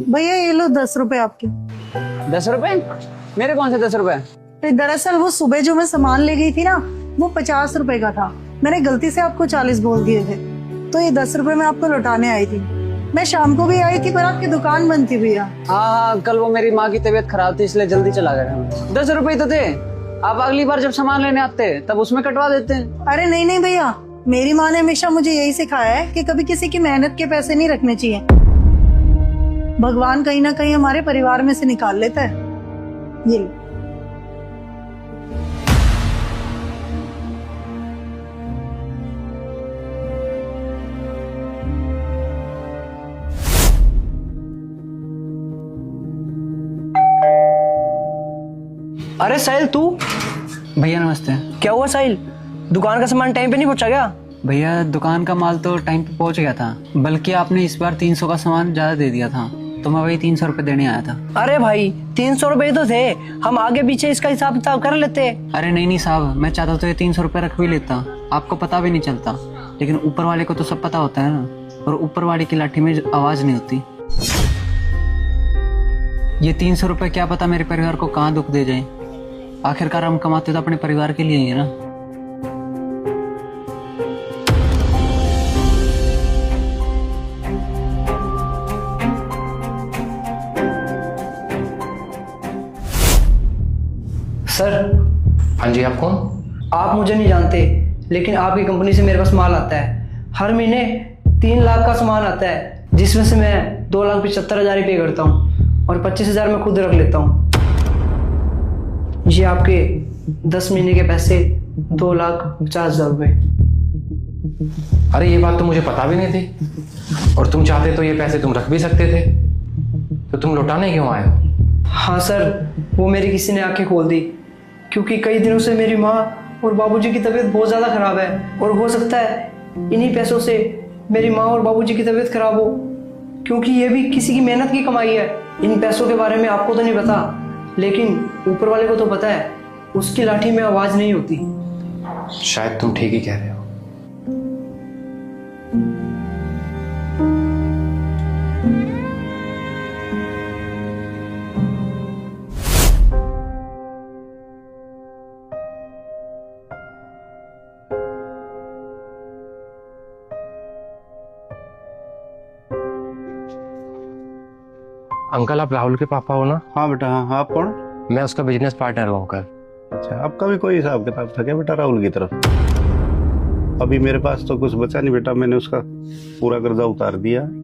भैया ये लो 10 रुपए आपके। 10 रुपए? मेरे कौन से 10 रुपए? तो दरअसल वो सुबह जो मैं सामान ले गई थी ना, वो 50 रुपए का था। मैंने गलती से आपको 40 बोल दिए थे, तो ये 10 रुपए मैं आपको लौटाने आई थी। मैं शाम को भी आई थी पर आपकी दुकान बंद थी भैया। हाँ, कल वो मेरी माँ की तबीयत खराब थी इसलिए जल्दी चला गया। 10 रुपए तो थे। आप अगली बार जब सामान लेने आते तब उसमें कटवा देते हैं। अरे नहीं नहीं भैया, मेरी माँ ने हमेशा मुझे यही सिखाया है कि कभी किसी की मेहनत के पैसे नहीं रखने चाहिए। भगवान कहीं ना कहीं हमारे परिवार में से निकाल लेता है। ये लो। अरे साहिल, तू? भैया नमस्ते। क्या हुआ साहिल? दुकान का सामान टाइम पे नहीं पहुंचा क्या? भैया दुकान का माल तो टाइम पे पहुंच गया था, बल्कि आपने इस बार 300 का सामान ज्यादा दे दिया था, तो मैं वही 300 रुपए देने आया था। अरे भाई, 300 रुपए तो थे, हम आगे पीछे इसका हिसाब किताब कर लेते। अरे नहीं साहब, मैं चाहता तो ये 300 रुपए रख भी लेता, आपको पता भी नहीं चलता। लेकिन ऊपर वाले को तो सब पता होता है ना, और ऊपर वाले की लाठी में आवाज नहीं होती। ये 300 रुपए क्या पता मेरे परिवार को कहाँ दुख दे जाए। आखिरकार हम कमाते तो अपने परिवार के लिए ही है ना। सर। हाँ जी, आप कौन? आप मुझे नहीं जानते, लेकिन आपकी कंपनी से मेरे पास माल आता है। हर महीने 3 लाख का सामान आता है, जिसमें से मैं 2,75,000 पे करता हूँ और 25,000 मैं खुद रख लेता हूँ। ये आपके 10 महीने के पैसे, 2,50,000 रुपये। अरे ये बात तो मुझे पता भी नहीं थी, और तुम चाहते तो ये पैसे तुम रख भी सकते थे, तो तुम लौटाने क्यों आए हो? हाँ सर, वो मेरी किसी ने आंखें खोल दी, क्योंकि कई दिनों से मेरी माँ और बाबूजी की तबीयत बहुत ज़्यादा खराब है, और हो सकता है इन्हीं पैसों से मेरी माँ और बाबूजी की तबीयत खराब हो, क्योंकि ये भी किसी की मेहनत की कमाई है। इन पैसों के बारे में आपको तो नहीं पता, लेकिन ऊपर वाले को तो पता है। उसकी लाठी में आवाज़ नहीं होती। शायद तुम ठीक ही कह रहे हो। अंकल, आप राहुल के पापा हो ना? हाँ बेटा। हाँ, आप कौन? मैं उसका बिजनेस पार्टनर हूँ अंकल। अच्छा, आपका भी कोई हिसाब किताब था क्या बेटा राहुल की तरफ? अभी मेरे पास तो कुछ बचा नहीं बेटा, मैंने उसका पूरा कर्जा उतार दिया।